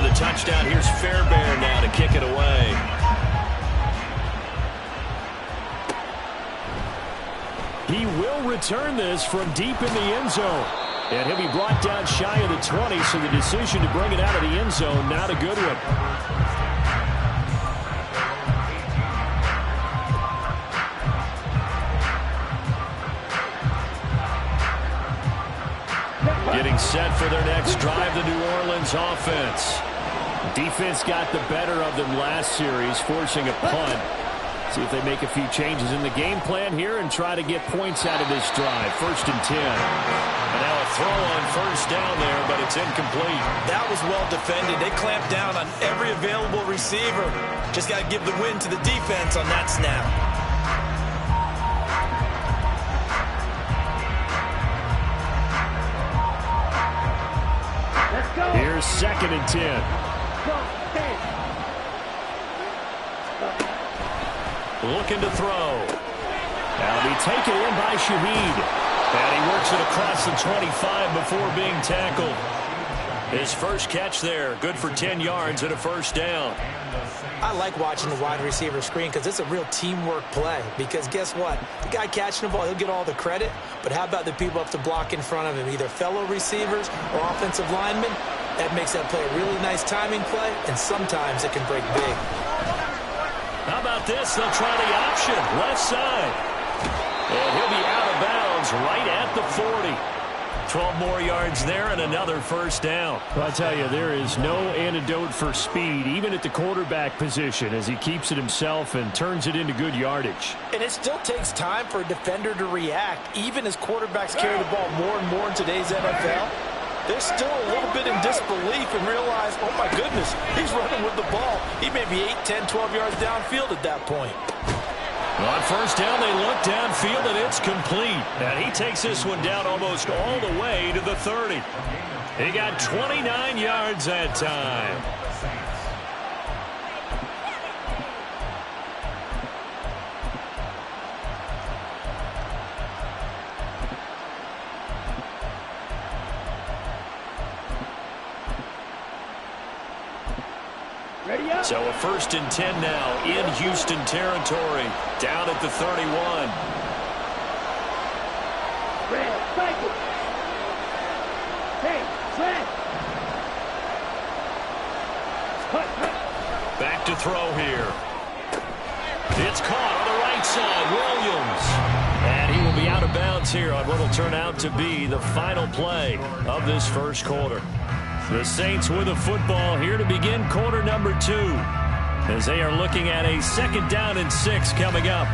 the touchdown. Here's Fairbairn now to kick it away. He will return this from deep in the end zone. And he'll be brought down shy of the 20, so the decision to bring it out of the end zone, not a good one. Getting set for their next drive, the New Orleans offense. Defense got the better of them last series, forcing a punt. See if they make a few changes in the game plan here and try to get points out of this drive. 1st and 10. And now a throw on first down there, but it's incomplete. That was well defended. They clamped down on every available receiver. Just got to give the win to the defense on that snap. Here's 2nd and 10. Looking to throw. That'll be taken in by Shaheed. And he works it across the 25 before being tackled. His first catch there. Good for 10 yards and a first down. I like watching the wide receiver screen because it's a real teamwork play. Because guess what? The guy catching the ball, he'll get all the credit. But how about the people up to block in front of him? Either fellow receivers or offensive linemen. That makes that play a really nice timing play. And sometimes it can break big. How about this? They'll try the option. Left side. And he'll be out of bounds right at the 40. 12 more yards there and another first down. Well, I tell you, there is no antidote for speed, even at the quarterback position, as he keeps it himself and turns it into good yardage. And it still takes time for a defender to react, even as quarterbacks carry the ball more and more in today's NFL. They're still a little bit in disbelief and realize, oh my goodness, he's running with the ball. He may be 8, 10, 12 yards downfield at that point. On first down, they look downfield, and it's complete. And he takes this one down almost all the way to the 30. He got 29 yards that time. So a 1st and 10 now in Houston territory, down at the 31. Back to throw here. It's caught on the right side, Williams. And he will be out of bounds here on what will turn out to be the final play of this first quarter. The Saints with a football here to begin quarter number 2, as they are looking at a 2nd down and 6 coming up.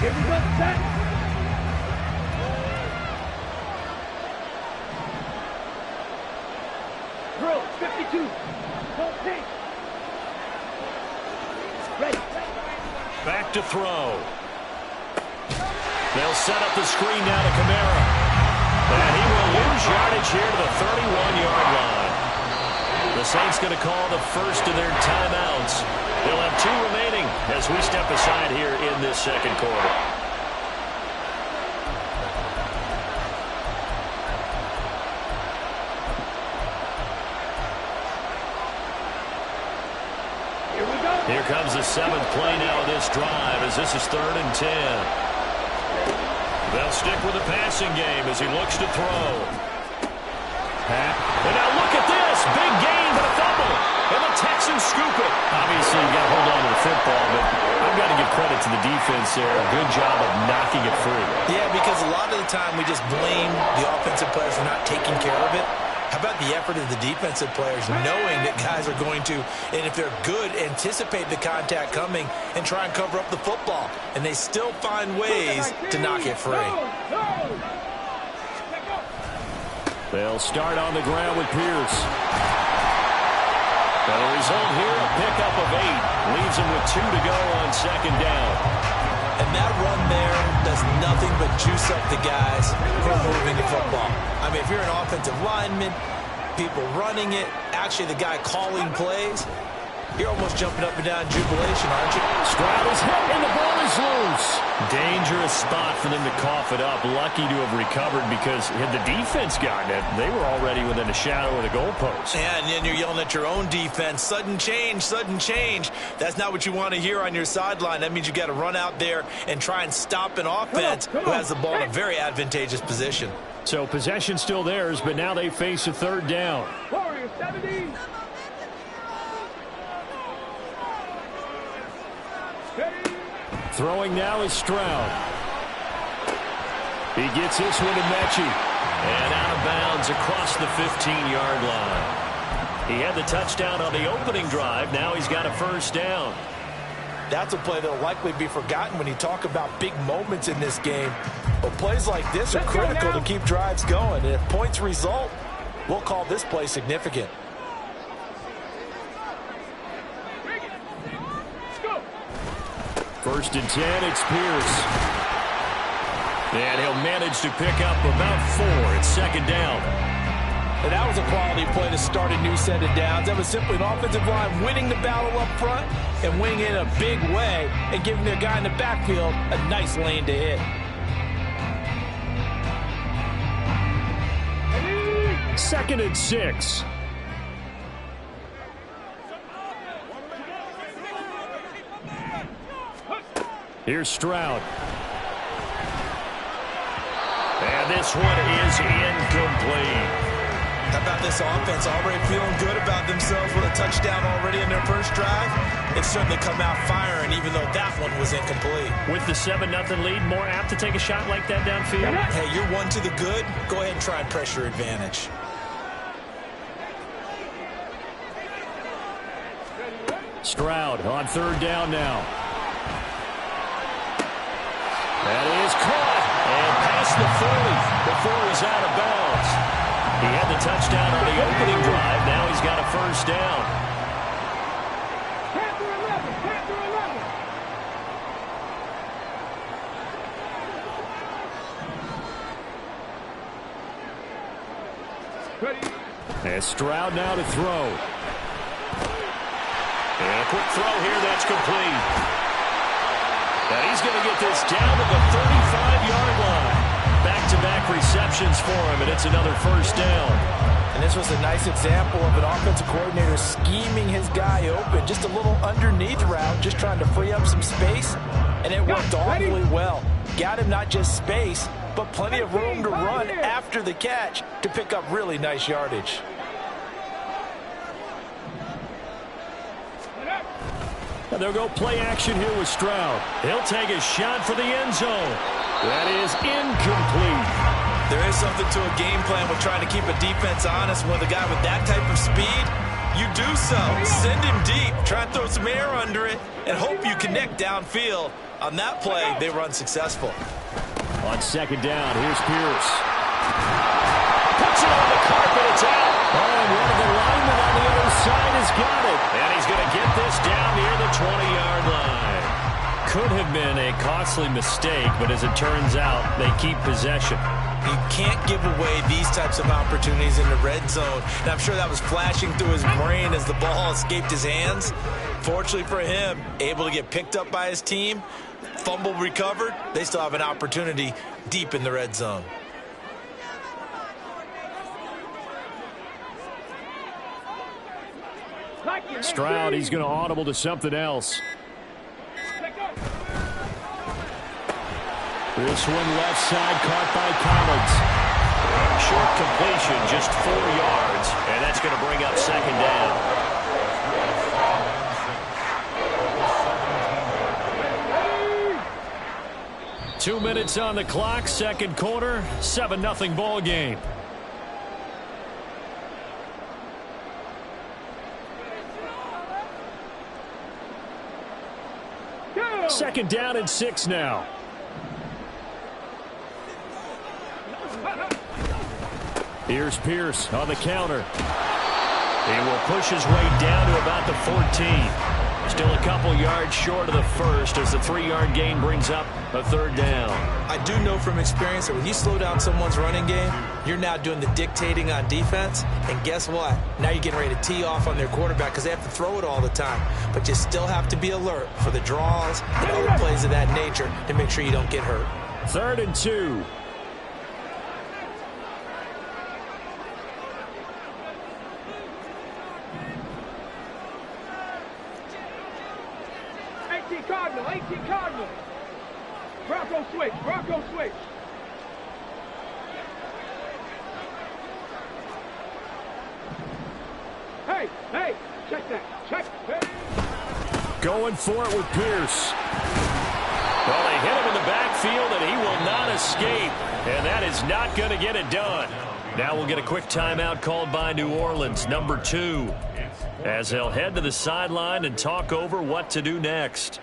Here we go, set. Drill, 52. Full take. Ready. Back to throw. They'll set up the screen now to Kamara. And he will lose yardage here to the 31-yard line. The Saints going to call the first of their timeouts. They'll have 2 remaining as we step aside here in this second quarter. Here comes the 7th play now of this drive, as this is 3rd and 10. They'll stick with the passing game as he looks to throw. And now look at this. Big gain, but a fumble. And the Texans scoop it. Obviously, you got to hold on to the football, but I've got to give credit to the defense there. A good job of knocking it free. Yeah, because a lot of the time we just blame the offensive players for not taking care of it. How about the effort of the defensive players knowing that guys are going to, and if they're good, anticipate the contact coming and try and cover up the football. And they still find ways to knock it free. They'll start on the ground with Pierce. And the result here, a pickup of 8. Leaves him with 2 to go on 2nd down. And that run there does nothing but juice up the guys who are moving the football. I mean, if you're an offensive lineman, people running it, actually the guy calling plays, you're almost jumping up and down in jubilation, aren't you? Stroud is hit, and the ball is loose. Dangerous spot for them to cough it up. Lucky to have recovered because had the defense gotten it, they were already within a shadow of the goalpost. Yeah, and then you're yelling at your own defense. Sudden change, sudden change. That's not what you want to hear on your sideline. That means you got to run out there and try and stop an offense who has the ball in a very advantageous position. So possession still theirs, but now they face a third down. Warriors 70. Throwing now is Stroud. He gets this one to Mechie. And out of bounds across the 15-yard line. He had the touchdown on the opening drive. Now he's got a first down. That's a play that will likely be forgotten when you talk about big moments in this game. But plays like this are critical to keep drives going. And if points result, we'll call this play significant. First and 10, it's Pierce. And he'll manage to pick up about 4. It's second down. And that was a quality play to start a new set of downs. That was simply an offensive line winning the battle up front and winning it in a big way and giving their guy in the backfield a nice lane to hit. Second and 6. Here's Stroud. And this one is incomplete. How about this offense already feeling good about themselves with a touchdown already in their first drive? They've certainly come out firing even though that one was incomplete. With the 7-0 lead, more apt to take a shot like that downfield? Hey, you're one to the good. Go ahead and try and press your advantage. Stroud on third down now. That is caught and past the 40 before he's out of bounds. He had the touchdown on the opening drive. Now he's got a first down. And Stroud now to throw. And a quick throw here that's complete. And he's going to get this down to the 35-yard line. Back-to-back receptions for him, and it's another first down. And this was a nice example of an offensive coordinator scheming his guy open. Just a little underneath route, just trying to free up some space, and it worked awfully well. Got him not just space, but plenty of room to run after the catch to pick up really nice yardage. And they'll go play action here with Stroud. He'll take a shot for the end zone. That is incomplete. There is something to a game plan with trying to keep a defense honest. With a guy with that type of speed, you do so. Send him deep, try and throw some air under it, and hope you connect downfield. On that play, they run successful. On second down, here's Pierce. Puts it on the carpet, it's out. Oh, and one of the linemen on the other side has got it. And he's going to get this down near the 20-yard line. Could have been a costly mistake, but as it turns out, they keep possession. You can't give away these types of opportunities in the red zone. And I'm sure that was flashing through his brain as the ball escaped his hands. Fortunately for him, able to get picked up by his team, fumble recovered, they still have an opportunity deep in the red zone. Stroud, he's going to audible to something else. This one left side caught by Collins. Short completion, just 4 yards, and that's going to bring up second down. 2 minutes on the clock, second quarter, 7-0 ball game. Second down and 6 now. Here's Pierce on the counter. He will push his way down to about the 14. Still a couple yards short of the first as the 3-yard gain brings up a third down. I do know from experience that when you slow down someone's running game, you're now doing the dictating on defense. And guess what? Now you're getting ready to tee off on their quarterback because they have to throw it all the time. But you still have to be alert for the draws and other plays of that nature to make sure you don't get hurt. 3rd and 2. Cardinal, 18 Cardinal. Bronco switch, Bronco switch. Hey, check that, check. Hey. Going for it with Pierce. Well, they hit him in the backfield, and he will not escape. And that is not going to get it done. Now we'll get a quick timeout called by New Orleans, number 2, as they'll head to the sideline and talk over what to do next.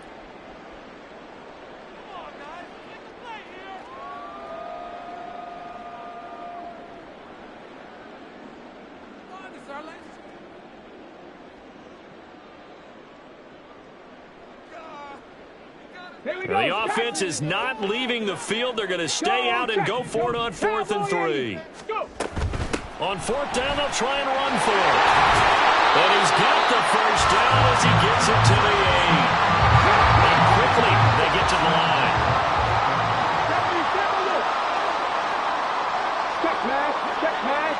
The offense is not leaving the field. They're going to stay out and go for it on 4th and 3. On 4th down, they'll try and run for it. And he's got the first down as he gets it to the 8. And quickly, they get to the line. Check pass.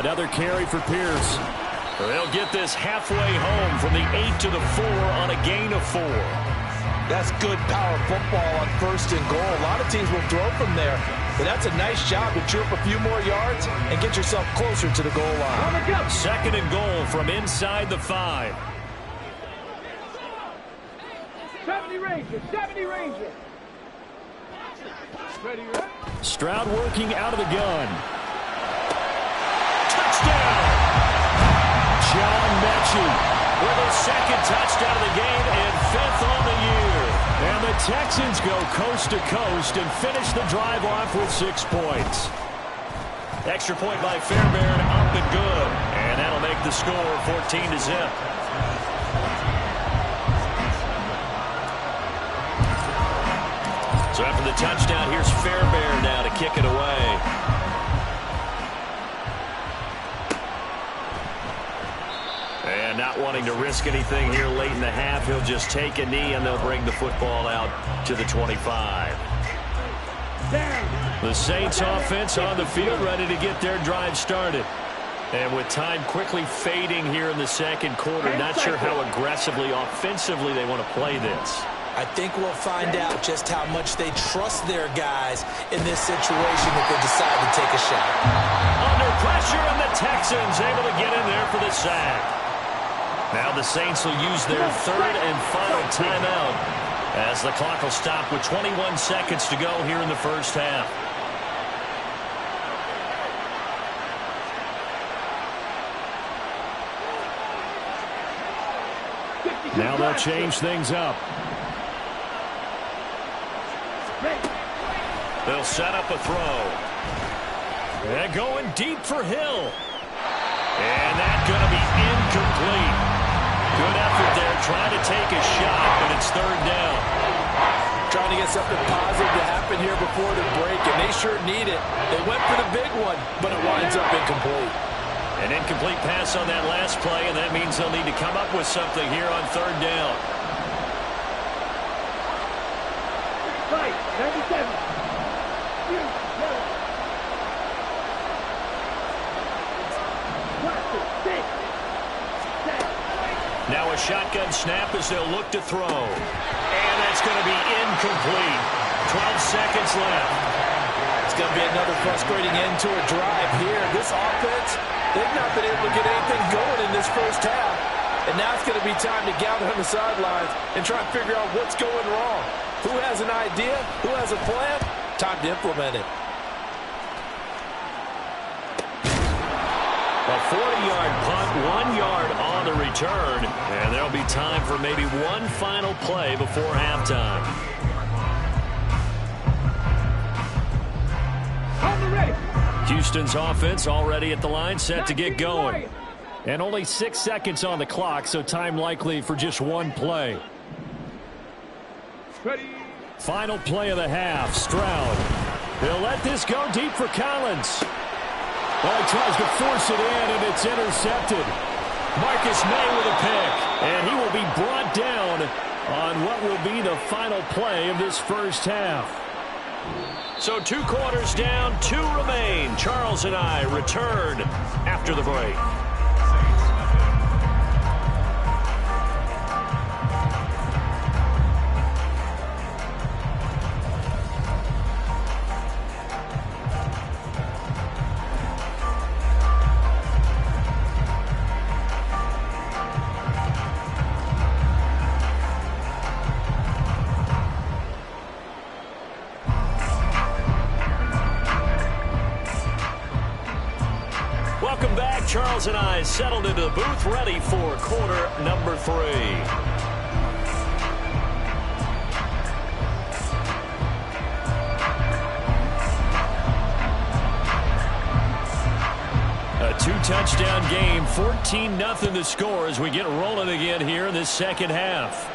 Another carry for Pierce. They'll get this halfway home from the 8 to the 4 on a gain of 4. That's good power football on 1st and goal. A lot of teams will throw from there, but that's a nice job to chew up a few more yards and get yourself closer to the goal line. 2nd and goal from inside the 5. 70 Ranger. Ready, right? Stroud working out of the gun. Touchdown! John Mechie with his 2nd touchdown of the game and 5th on the year. And the Texans go coast to coast and finish the drive off with 6 points. Extra point by Fairbairn, up and good. And that'll make the score 14-0. So after the touchdown, here's Fairbairn now to kick it away. And not wanting to risk anything here late in the half, he'll just take a knee and they'll bring the football out to the 25. The Saints offense on the field ready to get their drive started. And with time quickly fading here in the 2nd quarter, not sure how aggressively, offensively they want to play this. I think we'll find out just how much they trust their guys in this situation if they decide to take a shot. Under pressure, and the Texans able to get in there for the sack. Now the Saints will use their 3rd and final timeout as the clock will stop with 21 seconds to go here in the 1st half. Now they'll change things up. They'll set up a throw. And going deep for Hill. And that's going to be incomplete. Good effort there, trying to take a shot, but it's 3rd down. Trying to get something positive to happen here before the break, and they sure need it. They went for the big one, but it winds up incomplete. An incomplete pass on that last play, and that means they'll need to come up with something here on 3rd down. Right, 97. Now a shotgun snap as they'll look to throw. And that's going to be incomplete. 12 seconds left. It's going to be another frustrating end to a drive here. This offense, they've not been able to get anything going in this 1st half. And now it's going to be time to gather on the sidelines and try and figure out what's going wrong. Who has an idea? Who has a plan? Time to implement it. A 40-yard punt, 1 yard on the return, and there'll be time for maybe one final play before halftime. On the ready. Houston's offense already at the line, set to get going. And only 6 seconds on the clock, so time likely for just one play. Ready. Final play of the half, Stroud. He'll let this go deep for Collins. Well, he tries to force it in, and it's intercepted. Marcus May with a pick, and he will be brought down on what will be the final play of this first half. So 2 quarters down, 2 remain. Charles and I return after the break. Welcome back. Charles and I settled into the booth, ready for quarter number 3. A 2-touchdown game, 14-0 the score as we get rolling again here in this second half.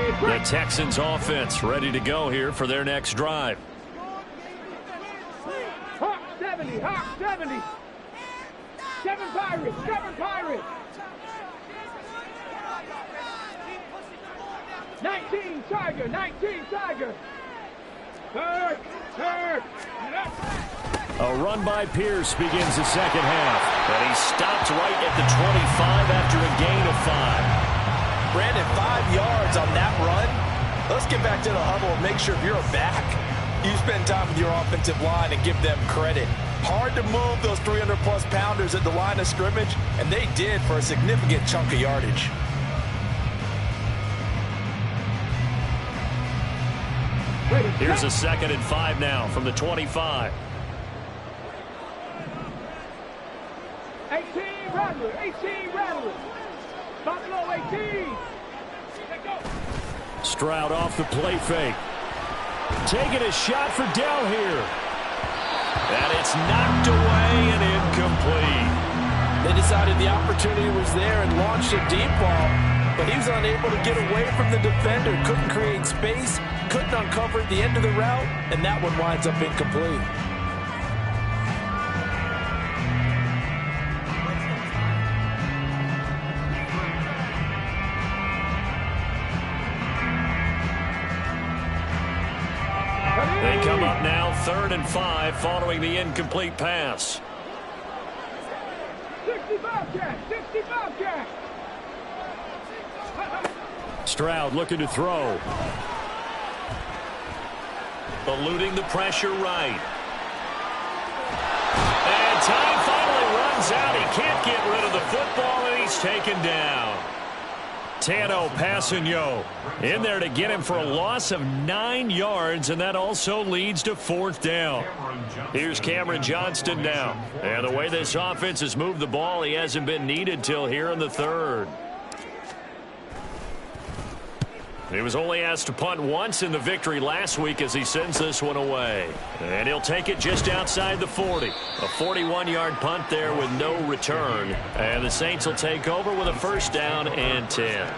The Texans offense ready to go here for their next drive. Hawk 70, Hawk 70. 7 Pirates, 7 Pirates. 19 Tiger, 19 Tiger. Third. A run by Pierce begins the second half. And he stopped right at the 25 after a gain of 5. Brandon, 5 yards on that run. Let's get back to the huddle and make sure if you're a back, you spend time with your offensive line and give them credit. Hard to move those 300-plus pounders at the line of scrimmage, and they did for a significant chunk of yardage. Here's a 2nd and 5 now from the 25. 18 Rattler. Buffalo 18. Let go. Stroud off the play fake. Taking a shot for Dell here. And it's knocked away and incomplete. They decided the opportunity was there and launched a deep ball, but he was unable to get away from the defender, couldn't create space, couldn't uncover at the end of the route, and that one winds up incomplete. They come up now 3rd and 5 following the incomplete pass. 65 catch. Stroud looking to throw. Eluding the pressure right. And time finally runs out. He can't get rid of the football, and he's taken down. Tano Passanio in there to get him for a loss of 9 yards, and that also leads to 4th down. Here's Cameron Johnston now. And the way this offense has moved the ball, he hasn't been needed till here in the 3rd. He was only asked to punt once in the victory last week as he sends this one away. And he'll take it just outside the 40. A 41-yard punt there with no return. And the Saints will take over with a 1st down and 10.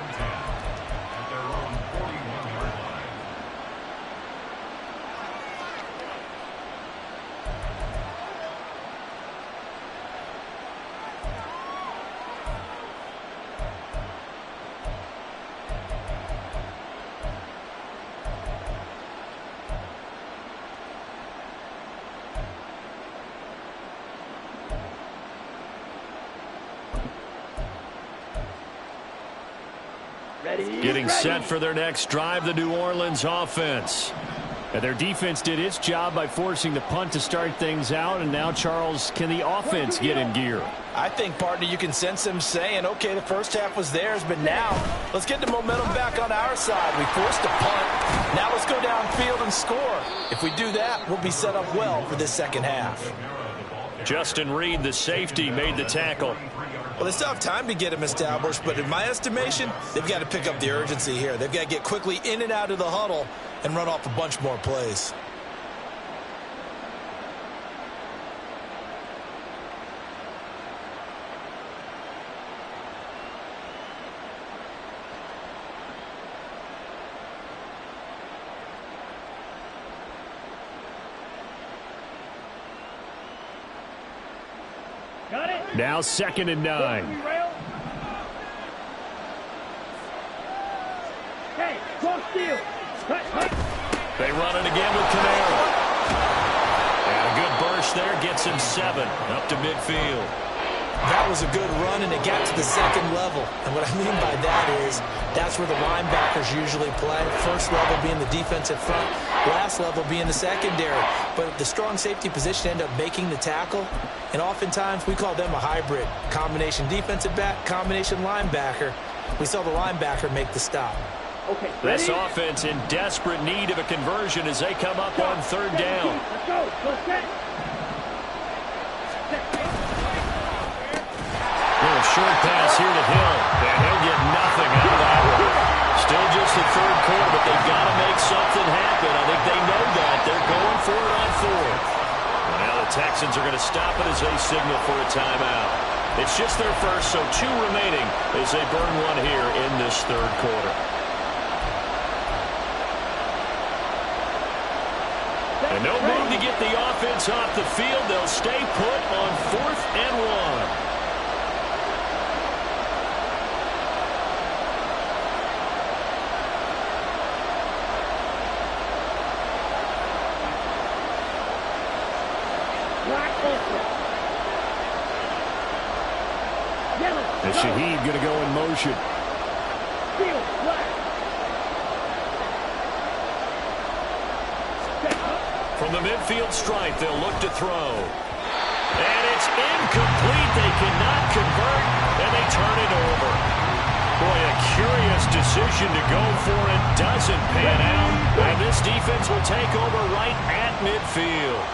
Getting set for their next drive, the New Orleans offense. And their defense did its job by forcing the punt to start things out. And now, Charles, can the offense get in gear? I think, partner, you can sense them saying, okay, the first half was theirs, but now let's get the momentum back on our side. We forced a punt. Now let's go downfield and score. If we do that, we'll be set up well for this second half. Justin Reed, the safety, made the tackle. Well, they still have time to get him established, but in my estimation, they've got to pick up the urgency here. They've got to get quickly in and out of the huddle and run off a bunch more plays. Now 2nd and 9. Hey, cross field. They run it again with Kamara. And a good burst there gets him 7 up to midfield. That was a good run, and it got to the 2nd level. And what I mean by that is that's where the linebackers usually play. First level being the defensive front, last level being the secondary. But the strong safety position ended up making the tackle. And oftentimes we call them a hybrid. Combination defensive back, combination linebacker. We saw the linebacker make the stop. Okay, this offense in desperate need of a conversion as they come up on 3rd down. Let's go. Let's set. Little short pass here to Hill, and he'll get nothing out of that one. Still just the 3rd quarter, but they've got to make something happen. I think they know that. They're going for it on 4th. Now the Texans are going to stop it as they signal for a timeout. It's just their first, so 2 remaining as they burn one here in this 3rd quarter. the offense off the field. They'll stay put on 4th and 1. And Shaheed going to go in motion. From the midfield stripe, they'll look to throw. And it's incomplete. They cannot convert, and they turn it over. Boy, a curious decision to go for it. Doesn't pan out. And this defense will take over right at midfield.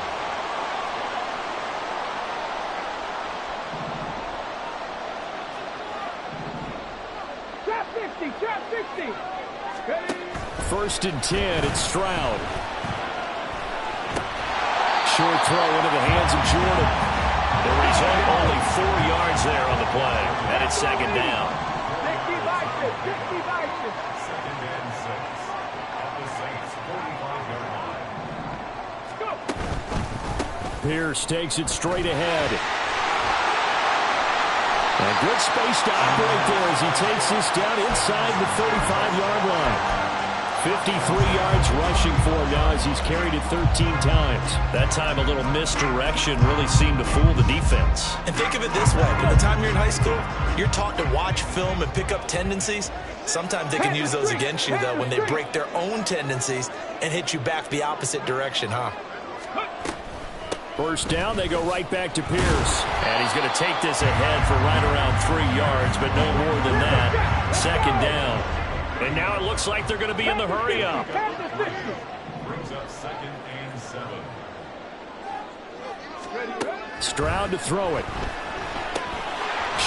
Trap 60. 1st and 10, it's Stroud. Short throw into the hands of Jordan. The result, only 4 yards there on the play. And it's 2nd down. 60 by 6. Second and 6. At the Saints' 45-yard line. Pierce takes it straight ahead. And good space to operate there as he takes this down inside the 35-yard line. 53 yards rushing for him now as he's carried it 13 times. That time a little misdirection really seemed to fool the defense. And think of it this way. By the time you're in high school, you're taught to watch film and pick up tendencies. Sometimes they can use those against you, though, when they break their own tendencies and hit you back the opposite direction, huh? 1st down, they go right back to Pierce. And he's going to take this ahead for right around 3 yards, but no more than that. 2nd down. And now it looks like they're going to be in the hurry up. Brings up 2nd and 7. Stroud to throw it.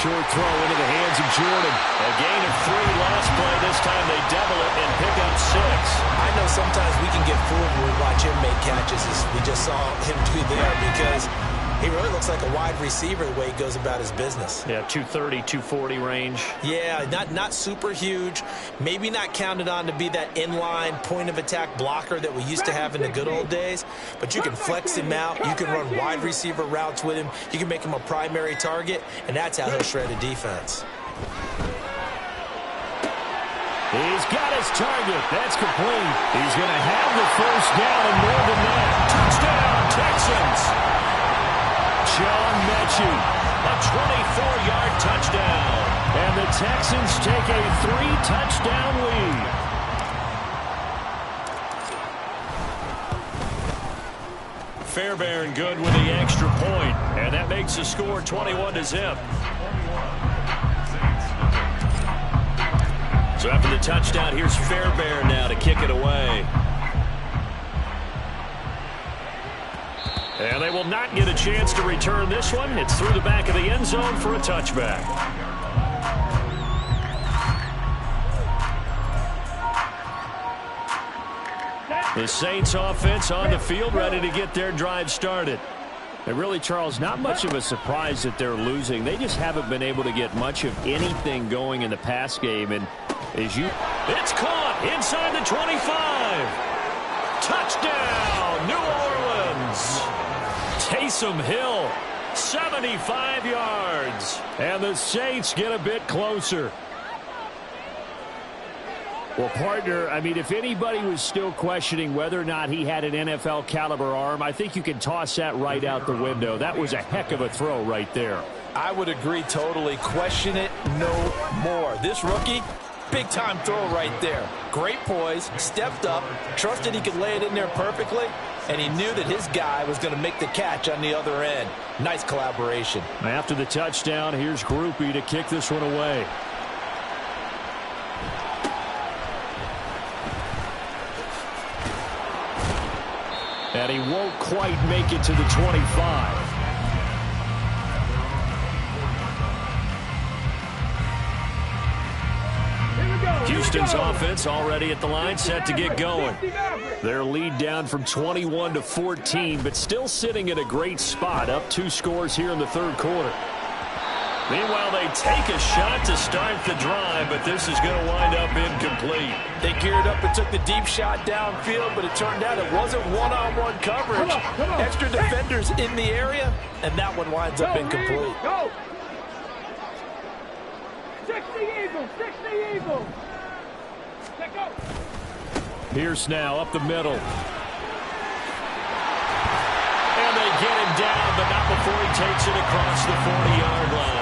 Short throw into the hands of Jordan. A gain of 3 last play. This time they double it and pick up 6. I know sometimes we can get fooled when we watch him make catches, as we just saw him do there, because he really looks like a wide receiver the way he goes about his business. Yeah, 230, 240 range. Yeah, not super huge. Maybe not counted on to be that inline point-of-attack blocker that we used to have in the good old days. But you can flex him out. You can run wide receiver routes with him. You can make him a primary target, and that's how he'll shred a defense. He's got his target. That's complete. He's going to have the 1st down and more than that. Touchdown, Texans. John Mechie, a 24-yard touchdown. And the Texans take a 3-touchdown lead. Fairbairn good with the extra point, and that makes the score 21-0. So after the touchdown, here's Fairbairn now to kick it away. And they will not get a chance to return this one. It's through the back of the end zone for a touchback. The Saints offense on the field, ready to get their drive started. And really, Charles, not much of a surprise that they're losing. They just haven't been able to get much of anything going in the pass game. And as you... It's caught inside the 25. Touchdown, New Orleans. Taysom Hill, 75 yards. And the Saints get a bit closer. Well, partner, I mean, if anybody was still questioning whether or not he had an NFL caliber arm, I think you can toss that right out the window. That was a heck of a throw right there. I would agree totally. Question it no more. This rookie, big-time throw right there. Great poise, stepped up, trusted he could lay it in there perfectly, and he knew that his guy was going to make the catch on the other end. Nice collaboration. After the touchdown, here's Grupe to kick this one away. And he won't quite make it to the 25. Houston's offense already at the line, set to get going. Their lead down from 21 to 14, but still sitting at a great spot, up 2 scores here in the third quarter. Meanwhile, they take a shot to start the drive, but this is going to wind up incomplete. They geared up and took the deep shot downfield, but it turned out it wasn't one-on-one coverage. Come on. Extra defenders in the area, and that one winds up incomplete. Go. 60 Eagles, 60 Eagles. Let go. Pierce now up the middle. And they get him down, but not before he takes it across the 40-yard line.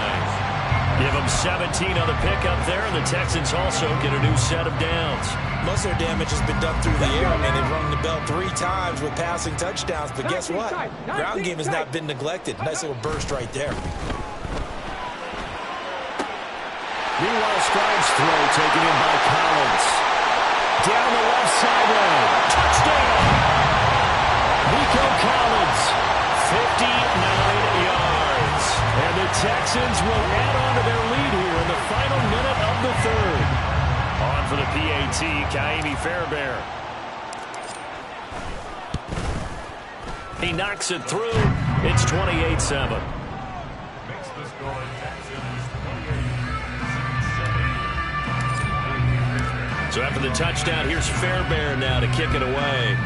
Give them 17 on the pickup there, and the Texans also get a new set of downs. Most of their damage has been done through the air. I mean, they've rung the bell 3 times with passing touchdowns, but guess what? Ground game has not been neglected. Nice little burst right there. Meanwhile, Scribes' throw taken in by Collins. Down the left sideline. Touchdown! Nico Collins, 59 yards. And the Texans will add on to their lead here in the final minute of the third. On for the PAT, Ka'imi Fairbairn. He knocks it through. It's 28-7. Makes the score Texans 28-7. So after the touchdown, here's Fairbairn now to kick it away.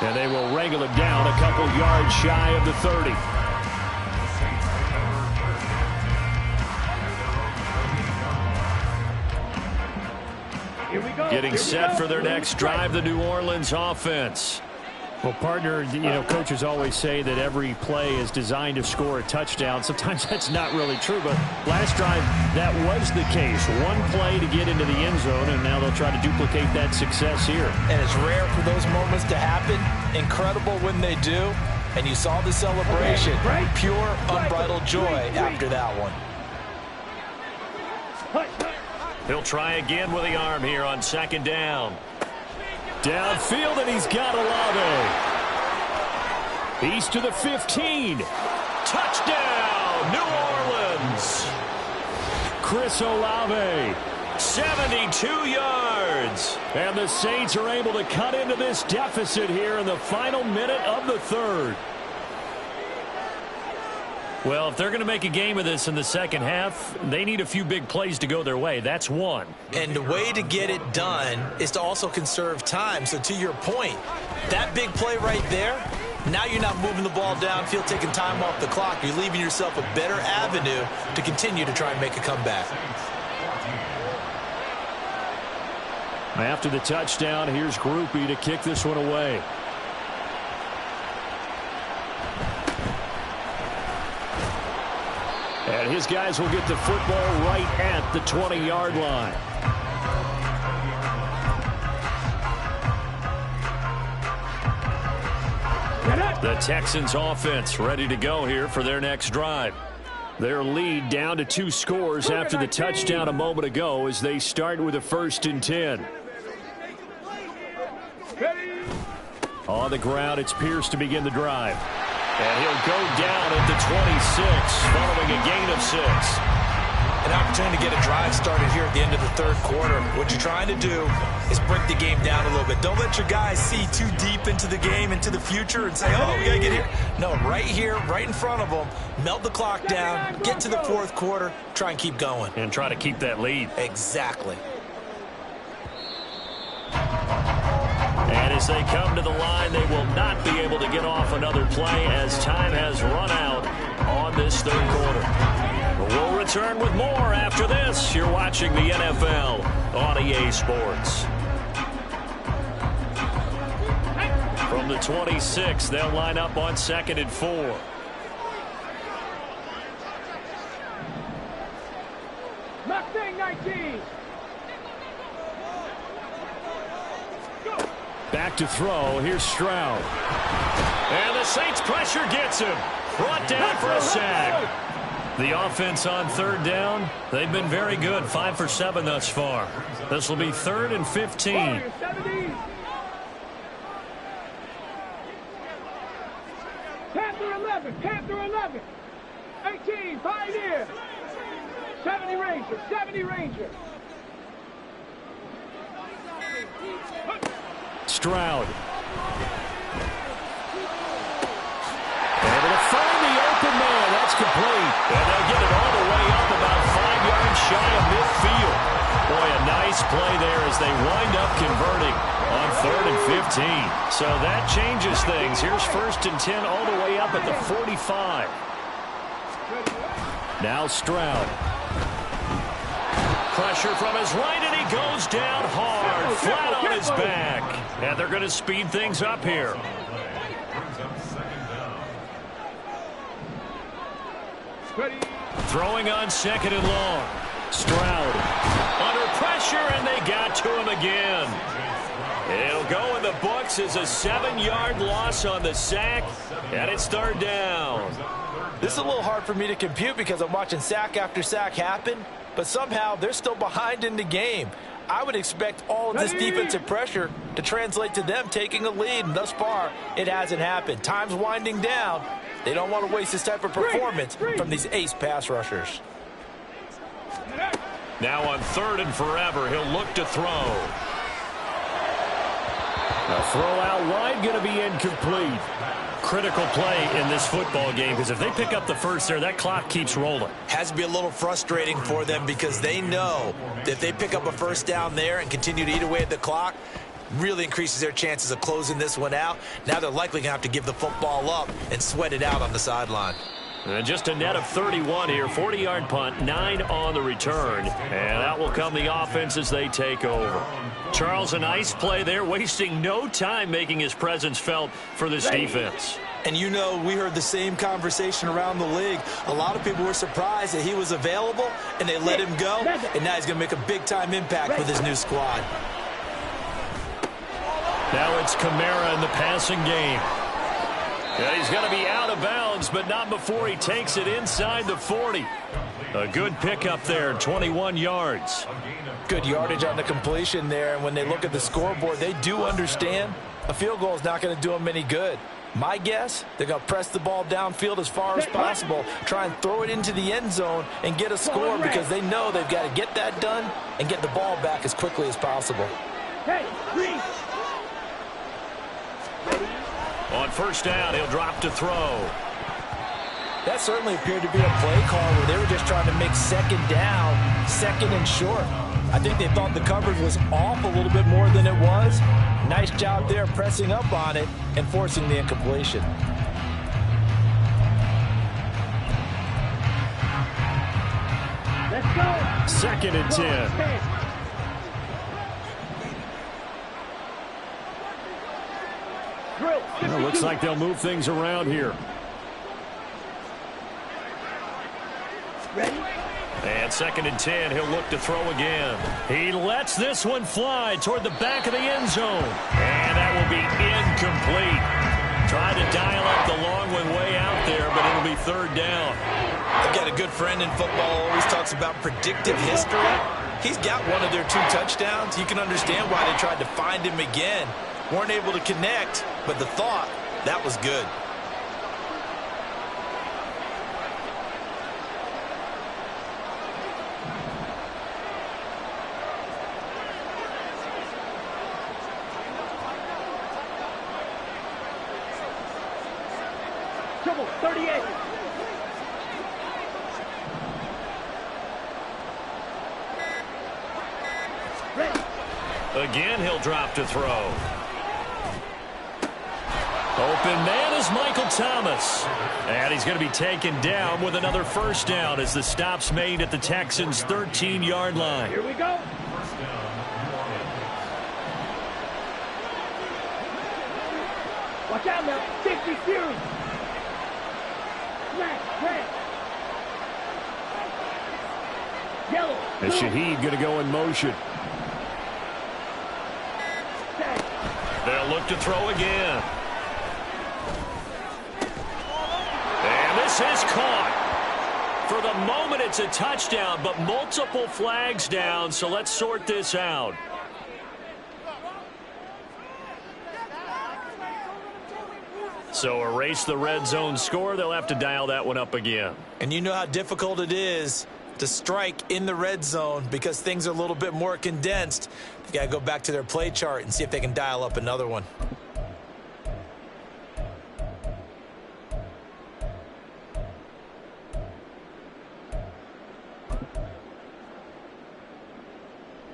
And they will wrangle it down a couple yards shy of the 30. Here we go. Getting set for their next drive, the New Orleans offense. Well, partner, coaches always say that every play is designed to score a touchdown. Sometimes that's not really true, but last drive, that was the case. One play to get into the end zone, and now they'll try to duplicate that success here. And it's rare for those moments to happen. Incredible when they do. And you saw the celebration. Pure, unbridled joy after that one. He'll try again with the arm here on second down. Downfield, and he's got Olave. He's to the 15. Touchdown, New Orleans. Chris Olave, 72 yards. And the Saints are able to cut into this deficit here in the final minute of the third. Well, if they're going to make a game of this in the second half, they need a few big plays to go their way. That's one. And the way to get it done is to also conserve time. So to your point, that big play right there, now you're not moving the ball downfield, taking time off the clock. You're leaving yourself a better avenue to continue to try and make a comeback. After the touchdown, here's Grupe to kick this one away. And his guys will get the football right at the 20-yard line. The Texans offense ready to go here for their next drive. Their lead down to 2 scores after the touchdown a moment ago as they start with a 1st and 10. On the ground, it's Pierce to begin the drive. And he'll go down at the 26, following a gain of 6. An opportunity to get a drive started here at the end of the third quarter. What you're trying to do is break the game down a little bit. Don't let your guys see too deep into the game, into the future, and say, oh, we got to get here. No, right here, right in front of them, melt the clock down, get to the fourth quarter, try and keep going. And try to keep that lead. Exactly. And as they come to the line, they will not be able to get off another play as time has run out on this third quarter. We'll return with more after this. You're watching the NFL on EA Sports. From the 26, they'll line up on 2nd and 4. Mustang 19. Back to throw. Here's Stroud. And the Saints pressure gets him. Brought down for a sack. The offense on 3rd down, they've been very good. 5 for 7 thus far. This will be 3rd and 15. Panther 11, Panther 11. 18, Pioneer. 70 Ranger, 70 Ranger. Stroud. Able to find the open man. That's complete. And they'll get it all the way up about 5 yards shy of midfield. Boy, a nice play there as they wind up converting on 3rd and 15. So that changes things. Here's 1st and 10 all the way up at the 45. Now Stroud. Pressure from his right, and he goes down hard, flat on his back. And they're going to speed things up here. Throwing on 2nd and long. Stroud under pressure, and they got to him again. It'll go in the books as a 7-yard loss on the sack, and it's 3rd down. This is a little hard for me to compute because I'm watching sack after sack happen, but somehow they're still behind in the game. I would expect all of this defensive pressure to translate to them taking a lead, and thus far, it hasn't happened. Time's winding down. They don't want to waste this type of performance from these ace pass rushers. Now on 3rd and forever, he'll look to throw. A throw out wide, going to be incomplete. Critical play in this football game, because if they pick up the first there, that clock keeps rolling. Has to be a little frustrating for them because they know that if they pick up a 1st down there and continue to eat away at the clock, really increases their chances of closing this one out. Now they're likely going to have to give the football up and sweat it out on the sideline. And just a net of 31 here, 40-yard punt, 9 on the return. And that will come the offense as they take over. Charles, a nice play there, wasting no time making his presence felt for this defense. And you know, we heard the same conversation around the league. A lot of people were surprised that he was available and they let him go. And now he's going to make a big-time impact with his new squad. Now it's Kamara in the passing game. And he's going to be out of bounds, but not before he takes it inside the 40. A good pickup there, 21 yards. Good yardage on the completion there, and when they look at the scoreboard, they do understand a field goal is not going to do them any good. My guess, they're going to press the ball downfield as far as possible, try and throw it into the end zone and get a score because they know they've got to get that done and get the ball back as quickly as possible. On 1st down, he'll drop to throw. That certainly appeared to be a play call where they were just trying to make 2nd down, 2nd and short. I think they thought the coverage was off a little bit more than it was. Nice job there pressing up on it and forcing the incompletion. Let's go. 2nd and 10. Well, looks like they'll move things around here. Ready? And 2nd and 10, he'll look to throw again. He lets this one fly toward the back of the end zone. And that will be incomplete. Tried to dial up the long one way out there, but it'll be 3rd down. I've got a good friend in football, always talks about predictive history. He's got one of their 2 touchdowns. You can understand why they tried to find him again. Weren't able to connect, but the thought, that was good. Triple 38. Ready. Again, he'll drop to throw. Open man is Michael Thomas. And he's going to be taken down with another 1st down as the stop's made at the Texans' 13-yard line. Here we go. Watch out now. 60 Fury. Black, red. Yellow. And Shaheed going to go in motion. They'll look to throw again. And this is caught. For the moment, it's a touchdown, but multiple flags down, so let's sort this out. So erase the red zone score. They'll have to dial that one up again. And you know how difficult it is to strike in the red zone because things are a little bit more condensed. They got to go back to their play chart and see if they can dial up another one.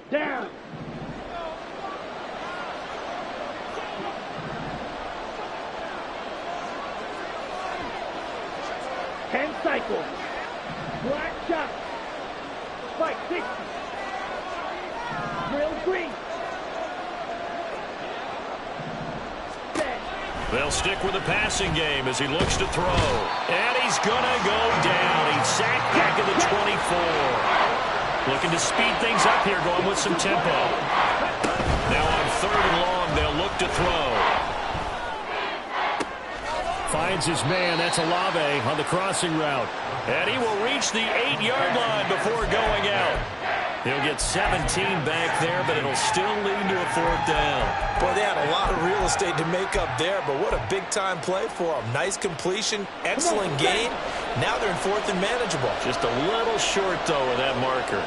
Down. 10 cycles. Black shot. Spike 60. Drill green. Set. They'll stick with the passing game as he looks to throw. And he's going to go down. He's sacked back at the 24. Looking to speed things up here, going with some tempo. Now on 3rd and long, they'll look to throw. Finds his man. That's Olave on the crossing route. And he will reach the 8-yard line before going out. He'll get 17 back there, but it'll still lead to a 4th down. Boy, they had a lot of real estate to make up there, but what a big-time play for them. Nice completion, excellent game. Now they're in 4th and manageable. Just a little short, though, of that marker.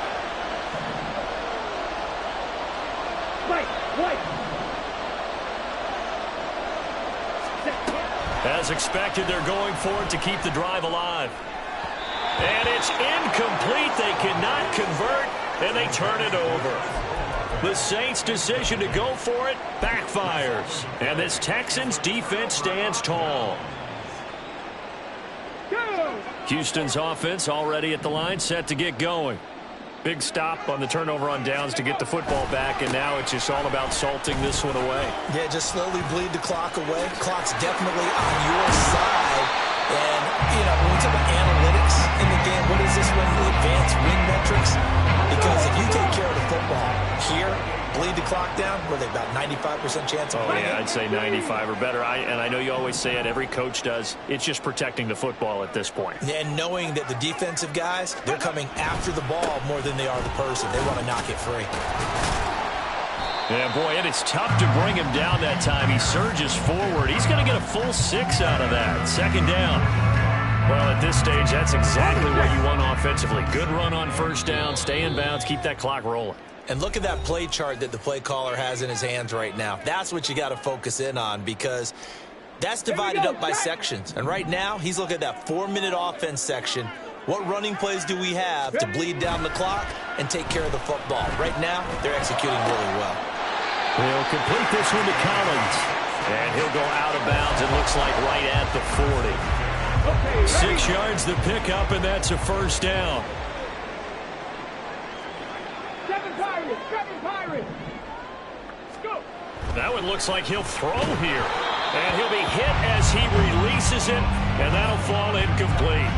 White. As expected, they're going for it to keep the drive alive. And it's incomplete. They cannot convert, and they turn it over. The Saints' decision to go for it backfires. And this Texans defense stands tall. Houston's offense already at the line, set to get going. Big stop on the turnover on downs to get the football back, and now it's just all about salting this one away. Yeah, just slowly bleed the clock away. Clock's definitely on your side. And, you know, when we talk about analytics in the game, what is this one? The advanced win metrics? Because if you take care of the football here, bleed the clock down, were they about 95% chance of winning? Yeah, I'd say 95 or better. And I know you always say it, every coach does. It's just protecting the football at this point. And knowing that the defensive guys, they're coming after the ball more than they are the person. They want to knock it free. Yeah, boy, and it's tough to bring him down that time. He surges forward. He's going to get a full 6 out of that. 2nd down. Well, at this stage, that's exactly what you want offensively. Good run on 1st down, stay in bounds, keep that clock rolling. And look at that play chart that the play caller has in his hands right now. That's what you got to focus in on because that's divided up by sections. And right now, he's looking at that 4-minute offense section. What running plays do we have to bleed down the clock and take care of the football? Right now, they're executing really well. He'll complete this one to Collins. And he'll go out of bounds, it looks like right at the 40. 6 yards the pickup, and that's a 1st down. 7 Pirates. Go. That one looks like he'll throw here. And he'll be hit as he releases it, and that'll fall incomplete.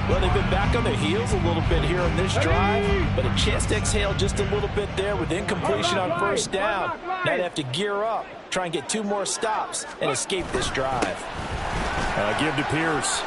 Well, they've been back on their heels a little bit here on this drive, but a chance to exhale just a little bit there with incompletion on 1st down. Now they have to gear up, try and get 2 more stops, and escape this drive. Give to Pierce.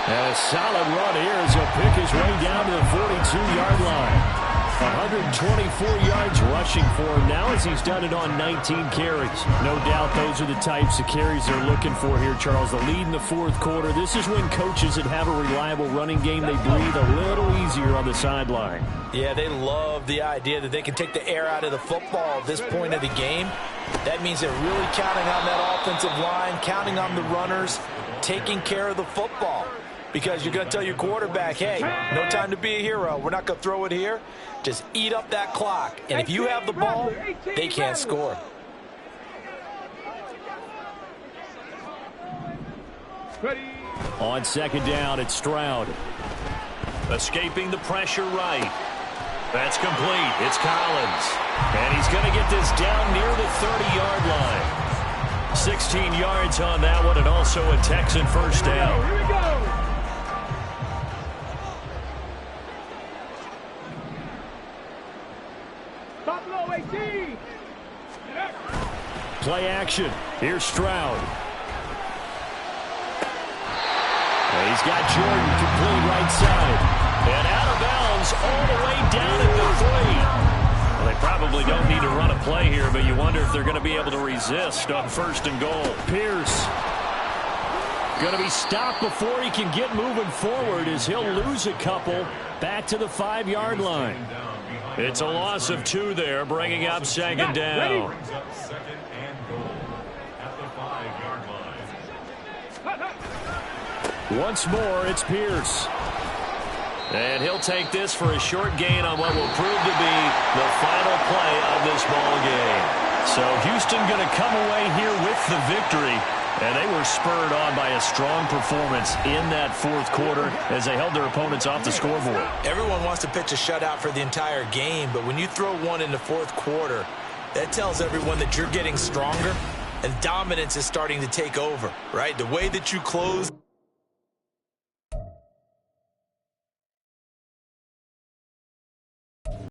And a solid run here as he'll pick his way down to the 42-yard line. 124 yards rushing for him now as he's done it on 19 carries. No doubt those are the types of carries they're looking for here, Charles. The lead in the 4th quarter. This is when coaches that have a reliable running game, they breathe a little easier on the sideline. Yeah, they love the idea that they can take the air out of the football at this point of the game. That means they're really counting on that offensive line, counting on the runners, taking care of the football. Because you're going to tell your quarterback, hey, no time to be a hero. We're not going to throw it here. Just eat up that clock. And if you have the ball, they can't score. On 2nd down, it's Stroud. Escaping the pressure right. That's complete. It's Collins. And he's going to get this down near the 30-yard line. 16 yards on that one, and also a Texan 1st down. Here we go. Buffalo 18. Play action. Here's Stroud. And he's got Jordan complete right side. And out of bounds all the way down at the 3. Well, they probably don't need to run a play here, but you wonder if they're going to be able to resist on 1st and goal. Pierce Going to be stopped before he can get moving forward as he'll lose a couple back to the 5-yard line. It's a loss of 2 there, bringing up second down. Brings up second and goal at the 5-yard line. Once more, it's Pierce. And he'll take this for a short gain on what will prove to be the final play of this ball game. So Houston going to come away here with the victory. And they were spurred on by a strong performance in that fourth quarter as they held their opponents off the scoreboard. Everyone wants to pitch a shutout for the entire game, but when you throw one in the fourth quarter, that tells everyone that you're getting stronger and dominance is starting to take over, right? The way that you close